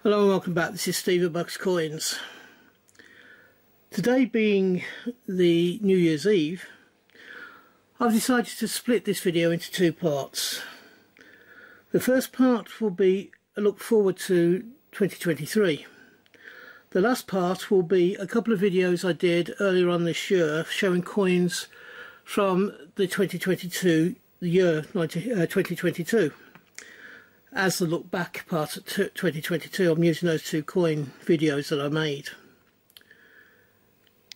Hello and welcome back. This is Steve at Bucks Coins. Today being the New Year's Eve, I've decided to split this video into two parts. The first part will be a look forward to 2023. The last part will be a couple of videos I did earlier on this year showing coins from the 2022 year 2022. As the look back part of 2022, I'm using those two coin videos that I made.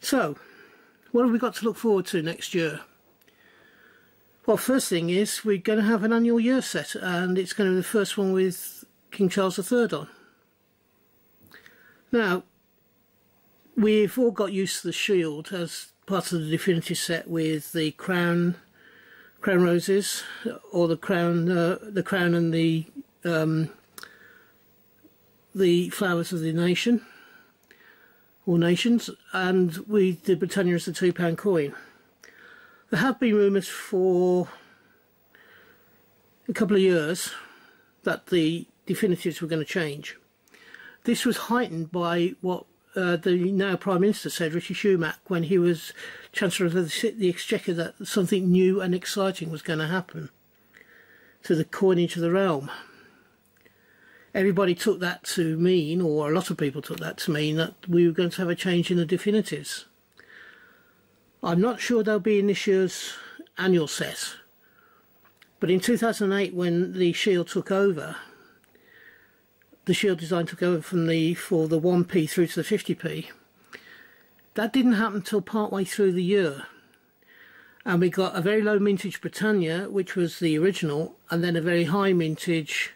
So, what have we got to look forward to next year? Well, first thing is we're going to have an annual year set, and it's going to be the first one with King Charles III on. Now, we've all got used to the shield as part of the definitive set with the crown roses, or the crown and the flowers of the nation or nations, and the Britannia as the £2 coin. There have been rumours for a couple of years that the definitives were going to change. This was heightened by what the now Prime Minister said, Rishi Sunak, when he was Chancellor of the Exchequer, that something new and exciting was going to happen to the coinage of the realm. Everybody took that to mean, or a lot of people took that to mean, that we were going to have a change in the definitives. I'm not sure they'll be in this year's annual set, but in 2008 when the shield took over, the shield design took over for the 1p through to the 50p. That didn't happen until partway through the year, and we got a very low mintage Britannia, which was the original, and then a very high mintage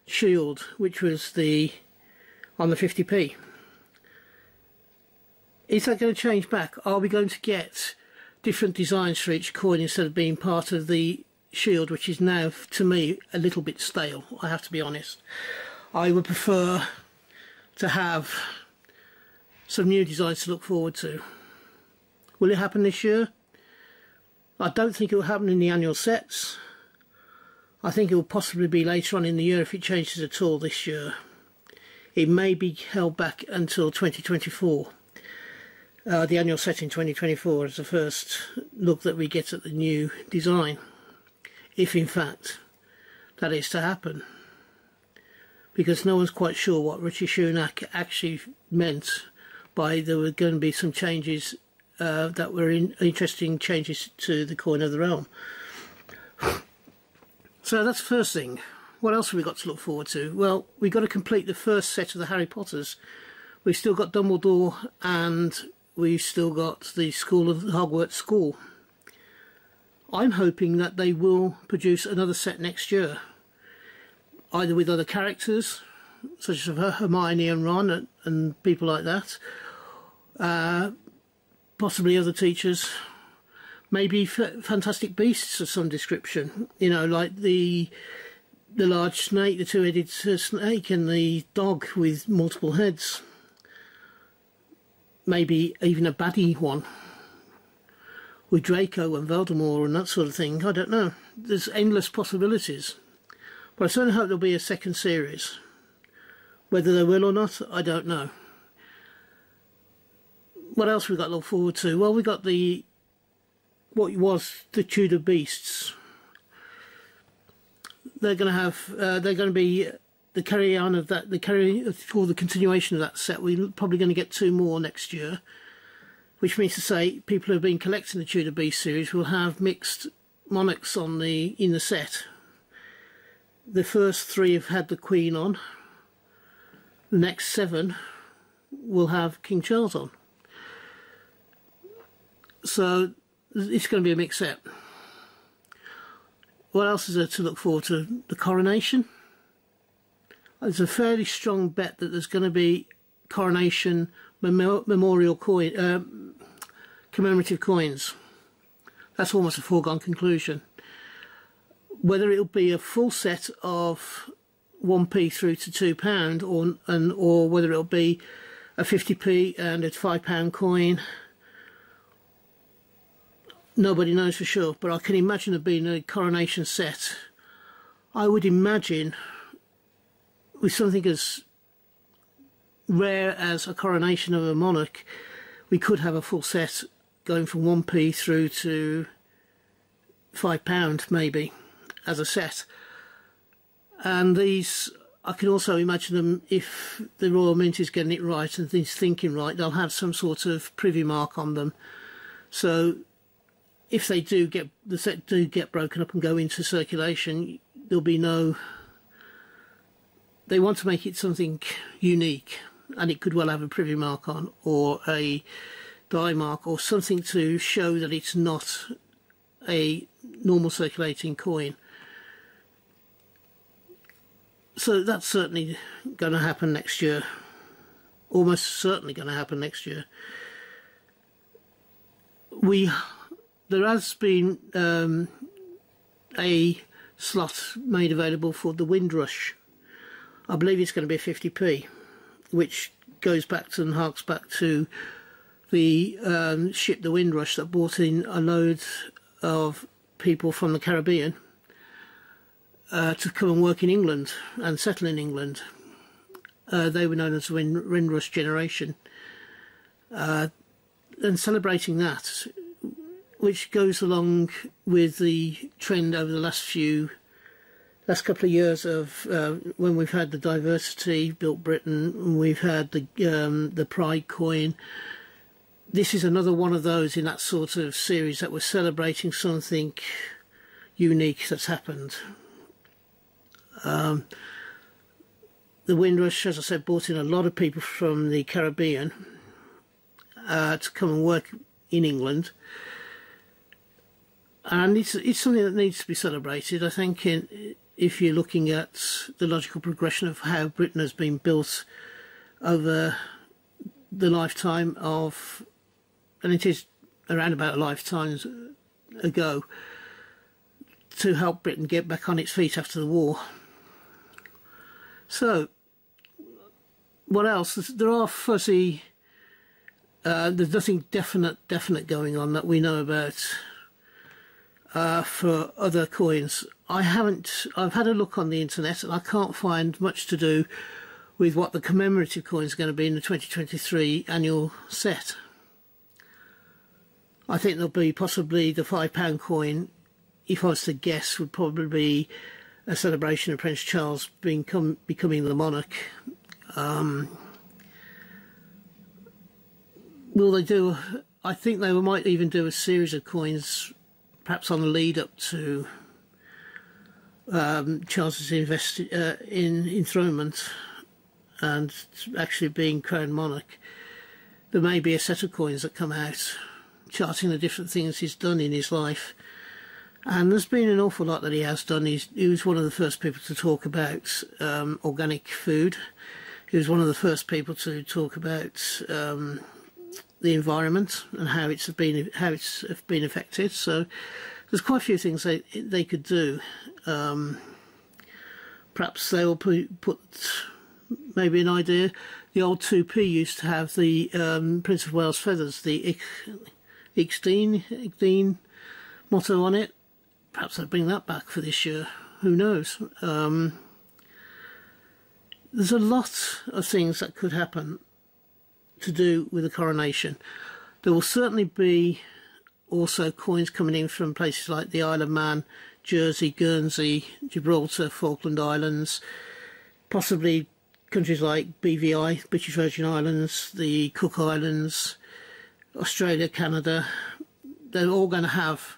shield, which was on the 50p. Is that going to change back? Are we going to get different designs for each coin instead of being part of the shield, which is now, to me, a little bit stale, I have to be honest. I would prefer to have some new designs to look forward to. Will it happen this year? I don't think it will happen in the annual sets. I think it will possibly be later on in the year if it changes at all this year. It may be held back until 2024. The annual set in 2024 is the first look that we get at the new design, if in fact that is to happen. Because no one's quite sure what Rishi Sunak actually meant by there were going to be some changes that were interesting changes to the coin of the realm. So that's the first thing. What else have we got to look forward to? Well, we've got to complete the first set of the Harry Potters. We've still got Dumbledore, and we've still got the Hogwarts School. I'm hoping that they will produce another set next year, either with other characters, such as Hermione and Ron and people like that, possibly other teachers, maybe fantastic beasts of some description, you know, like the large snake, the two-headed snake, and the dog with multiple heads. Maybe even a baddie one with Draco and Voldemort and that sort of thing. I don't know. There's endless possibilities. But I certainly hope there'll be a second series. Whether there will or not, I don't know. What else we got to look forward to? Well, we got what was the Tudor Beasts. They're going to be the carry on of that, or the continuation of that set. We're probably going to get two more next year, which means to say people who have been collecting the Tudor Beast series will have mixed monarchs in the set. The first three have had the Queen on. The next 7 will have King Charles on. So it's going to be a mixed set. What else is there to look forward to? The coronation. There's a fairly strong bet that there's going to be coronation memorial coin, commemorative coins. That's almost a foregone conclusion. Whether it'll be a full set of 1p through to £2, or whether it'll be a 50p and a £5 coin, nobody knows for sure. But I can imagine there being a coronation set. I would imagine with something as rare as a coronation of a monarch, we could have a full set going from 1p through to £5 maybe as a set. And these, I can also imagine them, if the Royal Mint is getting it right and is thinking right, they'll have some sort of privy mark on them. So if they do get, the set do get broken up and go into circulation, there'll be no, they want to make it something unique, and it could well have a privy mark on, or a die mark, or something to show that it's not a normal circulating coin. So that's certainly going to happen next year, almost certainly going to happen next year. There has been a slot made available for the Windrush. I believe it's going to be a 50p, which goes back to and harks back to the ship, the Windrush, that brought in a load of people from the Caribbean to come and work in England and settle in England. They were known as the Windrush generation. And celebrating that, which goes along with the trend over the last couple of years of when we've had the diversity built Britain, and we've had the Pride coin. This is another one of those in that sort of series that we're celebrating something unique that's happened. The Windrush, as I said, brought in a lot of people from the Caribbean to come and work in England. And it's something that needs to be celebrated. I think if you're looking at the logical progression of how Britain has been built over the lifetime of, and it is around about a lifetime ago, to help Britain get back on its feet after the war. So, what else? There are fuzzy, there's nothing definite going on that we know about for other coins. I've had a look on the internet and I can't find much to do with what the commemorative coin is going to be in the 2023 annual set. I think there'll be possibly the £5 coin, if I was to guess, would probably be a celebration of Prince Charles becoming the monarch. Will they do? I think they might even do a series of coins, perhaps on the lead up to Charles's enthronement and actually being crowned monarch. There may be a set of coins that come out charting the different things he's done in his life. And there's been an awful lot that he has done. He was one of the first people to talk about organic food. He was one of the first people to talk about the environment and how it's been affected. So there's quite a few things they could do. Perhaps they will put maybe an idea. The old 2p used to have the Prince of Wales feathers, the Ixteen motto on it. Perhaps they'll bring that back for this year. Who knows? There's a lot of things that could happen to do with the coronation. There will certainly be also coins coming in from places like the Isle of Man, Jersey, Guernsey, Gibraltar, Falkland Islands, possibly countries like BVI, British Virgin Islands, the Cook Islands, Australia, Canada. They're all going to have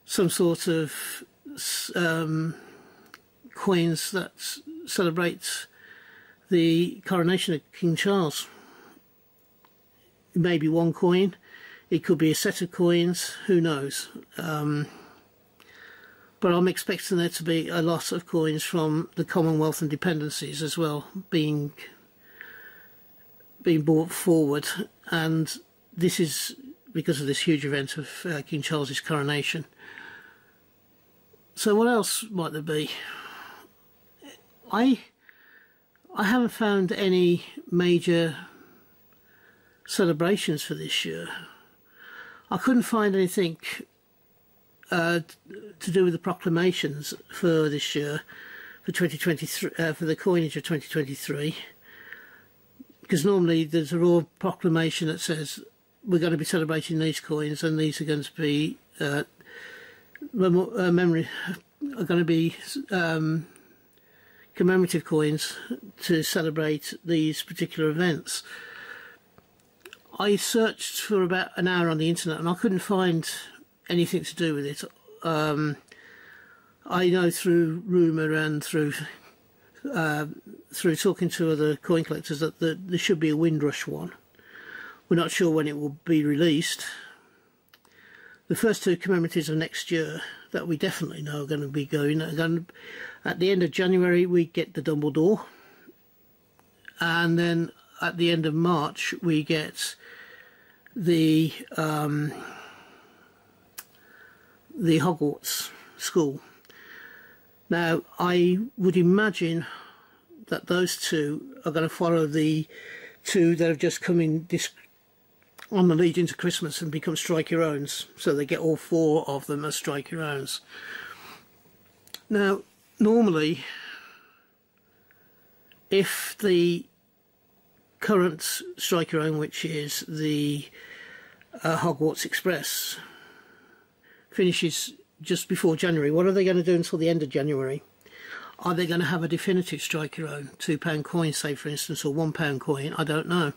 some sort of coins that celebrate the coronation of King Charles. It may be one coin, it could be a set of coins, who knows. But I'm expecting there to be a lot of coins from the Commonwealth and dependencies as well being brought forward, and this is because of this huge event of King Charles's coronation. So what else might there be? I haven't found any major celebrations for this year. I couldn't find anything to do with the proclamations for this year, for 2023, for the coinage of 2023. because normally there's a royal proclamation that says we're going to be celebrating these coins, and these are going to be commemorative coins to celebrate these particular events. I searched for about an hour on the internet and I couldn't find anything to do with it. I know through rumour and through talking to other coin collectors that there should be a Windrush one. We're not sure when it will be released. The first two commemoratives of next year that we definitely know are going to be going. At the end of January we get the Dumbledore, and then at the end of March we get the Hogwarts school. Now I would imagine that those two are going to follow the two that have just come in on the lead into Christmas and become Strike Your Owns, so they get all four of them as Strike Your Owns. Now normally if the current Strike Your Own, which is the Hogwarts Express, finishes just before January, what are they going to do until the end of January? Are they going to have a definitive Strike Your Own £2 coin, say for instance, or £1 coin? I don't know.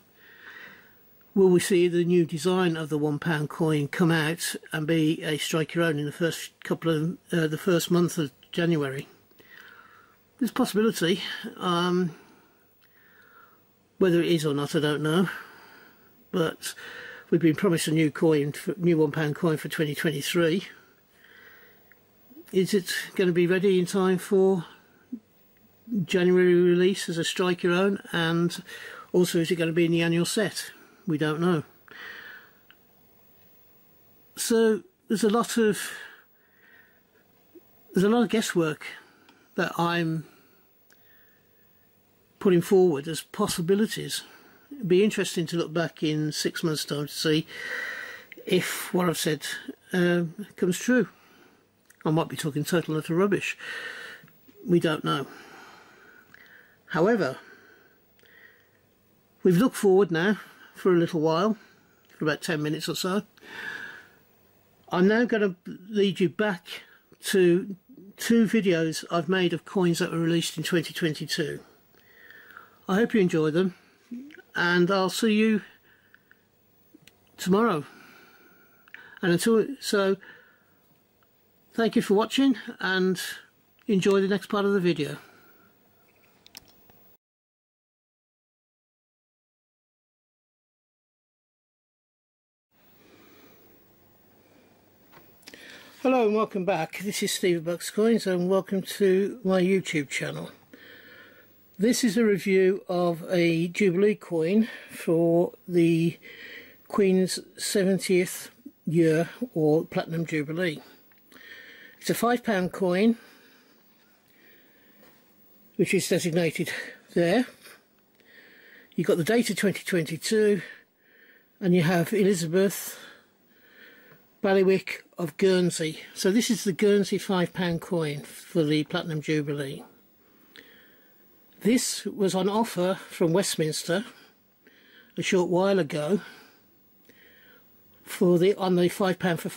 Will we see the new design of the £1 coin come out and be a Strike Your Own in the first the first month of January? There's a possibility. Whether it is or not, I don't know. But we've been promised a new coin, new £1 coin for 2023. Is it going to be ready in time for January release as a Strike Your Own? And also, is it going to be in the annual set? We don't know. So there's a lot of guesswork that I'm putting forward as possibilities. It'd be interesting to look back in 6 months' time to see if what I've said comes true. I might be talking total utter rubbish. We don't know. However, we've looked forward now for a little while, for about 10 minutes or so. I'm now going to lead you back to 2 videos I've made of coins that were released in 2022. I hope you enjoy them, and I'll see you tomorrow. And until so, thank you for watching and enjoy the next part of the video. Hello and welcome back. This is Steve Bucks Coins and welcome to my YouTube channel. This is a review of a Jubilee coin for the Queen's 70th year or Platinum Jubilee. It's a £5 coin which is designated there. You've got the date of 2022 and you have Elizabeth Bailiwick of Guernsey. So this is the Guernsey £5 coin for the Platinum Jubilee. This was on offer from Westminster a short while ago for on the £5 for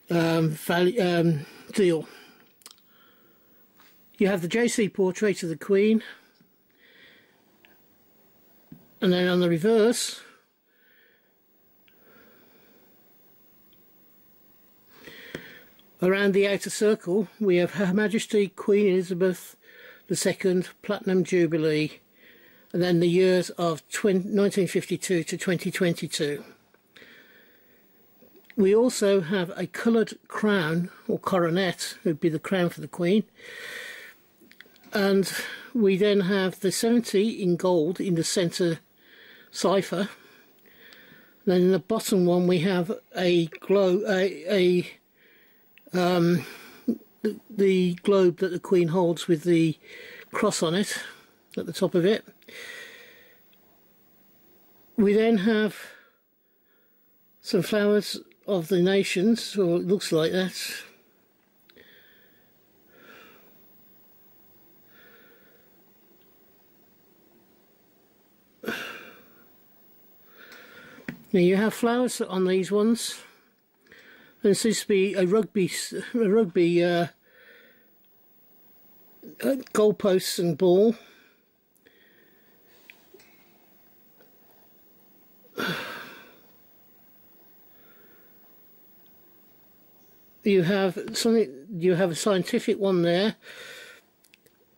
£5 deal. You have the JC portrait of the Queen, and then on the reverse around the outer circle we have Her Majesty Queen Elizabeth II Platinum Jubilee, and then the years of 1952 to 2022. We also have a coloured crown or coronet, would be the crown for the Queen, and we then have the 70 in gold in the centre cipher. Then in the bottom one we have a the globe that the Queen holds with the cross on it at the top of it. We then have some flowers of the nations, or it looks like that. Now you have flowers on these ones. There seems to be a rugby goalposts and ball. You have something. You have a scientific one there.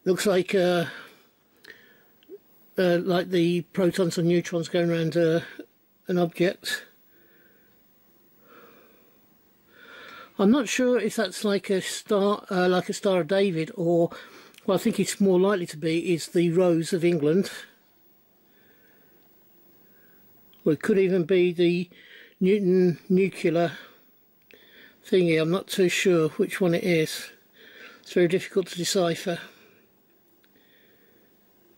Looks like the protons and neutrons going around an object. I'm not sure if that's like a star of David, or what I think it's more likely to be is the Rose of England. Or it could even be the Newton nuclear thingy. I'm not too sure which one it is. It's very difficult to decipher.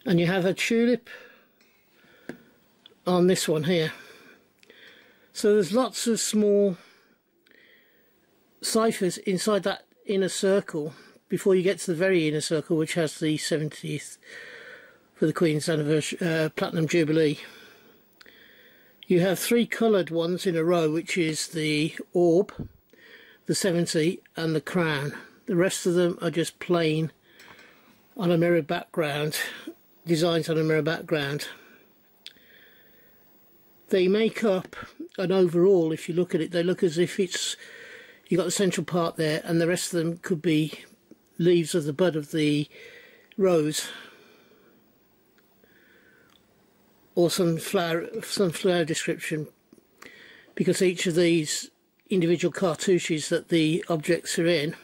And you have a tulip on this one here. So there's lots of small ciphers inside that inner circle before you get to the very inner circle, which has the 70th for the Queen's anniversary Platinum Jubilee. You have 3 coloured ones in a row, which is the orb, the 70 and the crown. The rest of them are just plain on a mirror background, designs on a mirror background. They make up an overall, if you look at it, they look as if it's, you got the central part there and the rest of them could be leaves of the bud of the rose, or some flower description, because each of these individual cartouches that the objects are in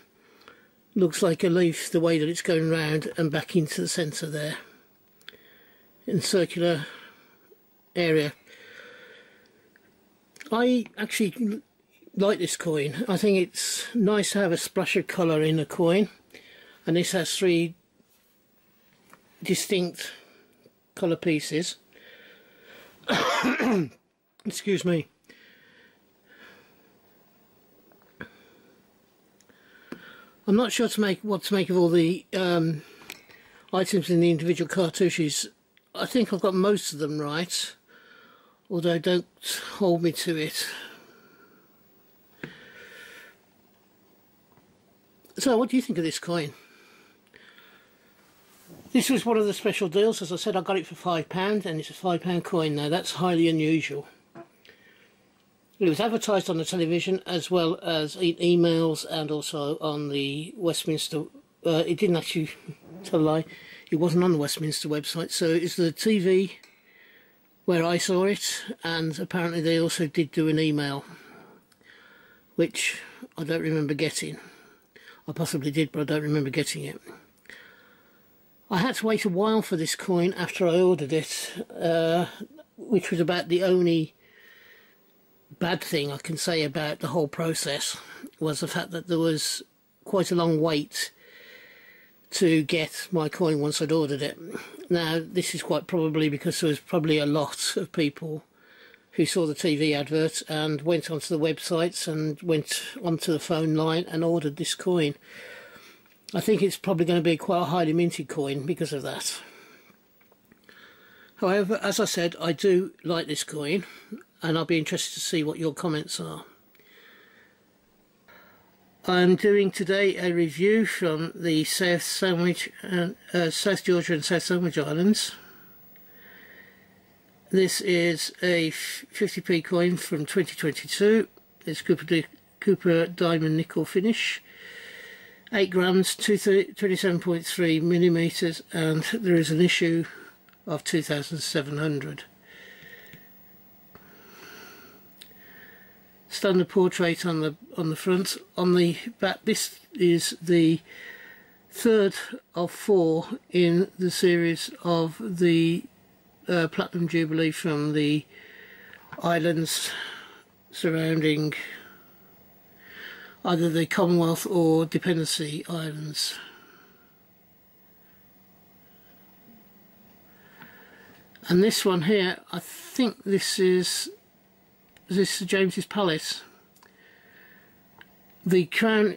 looks like a leaf the way that it's going round and back into the centre there in circular area. I actually like this coin. I think it's nice to have a splash of colour in a coin, and this has 3 distinct colour pieces. Excuse me. I'm not sure what to make of all the items in the individual cartouches. I think I've got most of them right, although don't hold me to it. So what do you think of this coin? This was one of the special deals. As I said, I got it for £5 and it's a £5 coin now. That's highly unusual. It was advertised on the television as well as in emails and also on the Westminster. It didn't actually, tell a lie, it wasn't on the Westminster website. So it's the TV where I saw it, and apparently they also did do an email, which I don't remember getting. I possibly did, but I don't remember getting it. I had to wait a while for this coin after I ordered it, which was about the only bad thing I can say about the whole process, was the fact that there was quite a long wait to get my coin once I'd ordered it. Now, this is quite probably because there was probably a lot of people who saw the TV advert and went onto the websites and went onto the phone line and ordered this coin. I think it's probably going to be quite a highly minted coin because of that. However, as I said, I do like this coin, and I'll be interested to see what your comments are. I'm doing today a review from the South Georgia and South Sandwich Islands. This is a 50p coin from 2022. It's Cooper Diamond Nickel finish. 8 grams, 27.3 millimeters, and there is an issue of 2,700. Standard portrait on the front. On the back, this is the 3rd of 4 in the series of the Platinum Jubilee from the islands surrounding either the Commonwealth or Dependency Islands. And this one here, I think this is James's Palace. The coin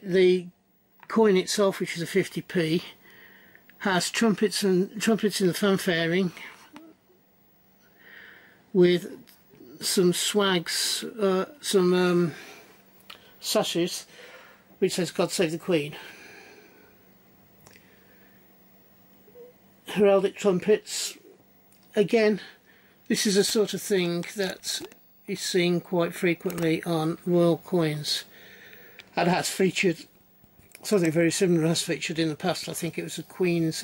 itself, which is a 50p, has trumpets in the fanfaring with some swags, some sashes which says "God Save the Queen." Heraldic trumpets. Again, this is a sort of thing that is seen quite frequently on royal coins, and has featured, something very similar has featured in the past. I think it was the Queen's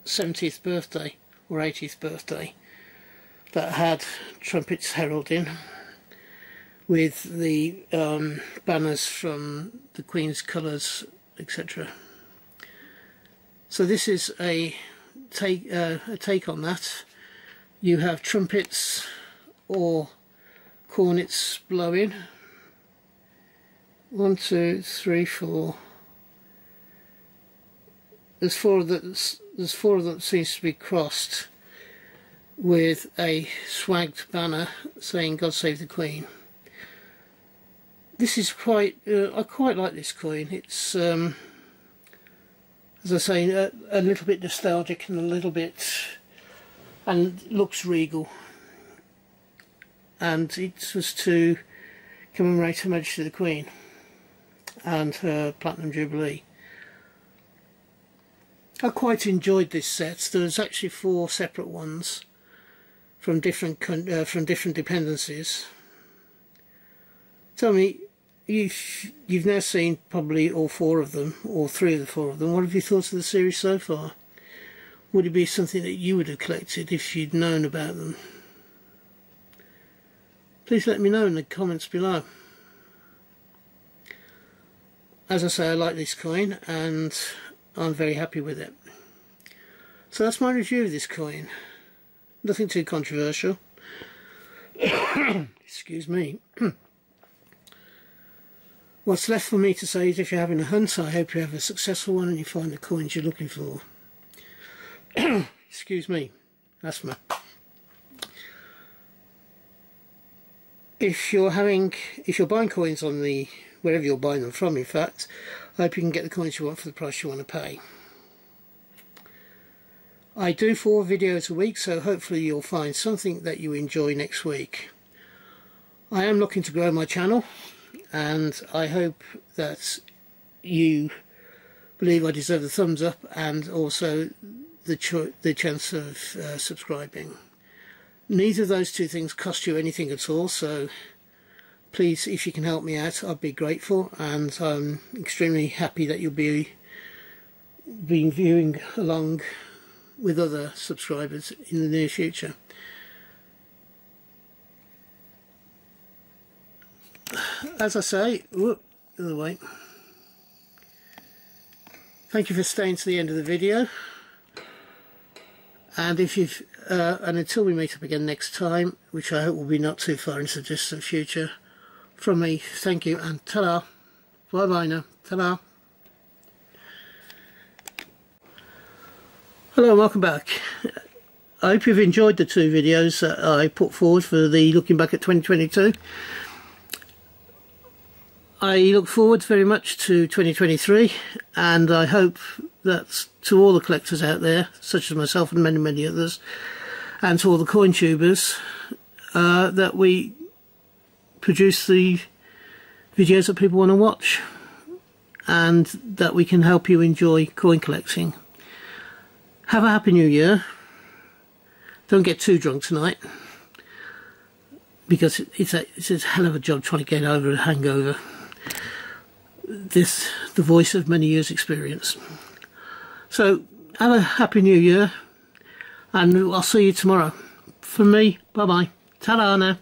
70th birthday or 80th birthday that had trumpets heralding with the banners from the Queen's colours, etc. So this is a take on that. You have trumpets or cornets blowing. 1, 2, 3, 4. There's four of them seems to be crossed with a swagged banner saying "God Save the Queen." This is quite, I quite like this coin. It's, as I say, a little bit nostalgic and a little bit, and looks regal. And it was to commemorate Her Majesty the Queen and her Platinum Jubilee. I quite enjoyed this set. There was actually 4 separate ones from different dependencies. Tell me, you've now seen probably all 4 of them, or 3 of the 4 of them. What have you thought of the series so far? Would it be something that you would have collected if you'd known about them? Please let me know in the comments below. As I say, I like this coin and I'm very happy with it. So that's my review of this coin. Nothing too controversial. Excuse me. What's left for me to say is, if you're having a hunt, I hope you have a successful one and you find the coins you're looking for. Excuse me, asthma. If you're buying coins on the, wherever you're buying them from, in fact, I hope you can get the coins you want for the price you want to pay. I do 4 videos a week, so hopefully you'll find something that you enjoy next week. I am looking to grow my channel, and I hope that you believe I deserve the thumbs up and also the chance of subscribing. Neither of those 2 things cost you anything at all, so please, if you can help me out, I'd be grateful, and I'm extremely happy that you'll be viewing along with other subscribers in the near future. As I say, other way. Thank you for staying to the end of the video, and and until we meet up again next time, which I hope will be not too far into the distant future, from me, thank you and ta-da. Bye bye now. Ta-da. Hello and welcome back. I hope you've enjoyed the 2 videos that I put forward for the looking back at 2022. I look forward very much to 2023, and I hope that to all the collectors out there, such as myself and many others, and to all the coin tubers, that we produce the videos that people want to watch, and that we can help you enjoy coin collecting. Have a happy new year. Don't get too drunk tonight, because it's a hell of a job trying to get over a hangover. The voice of many years experience. So have a happy new year, and I'll see you tomorrow. From me, bye bye. Ta-da now.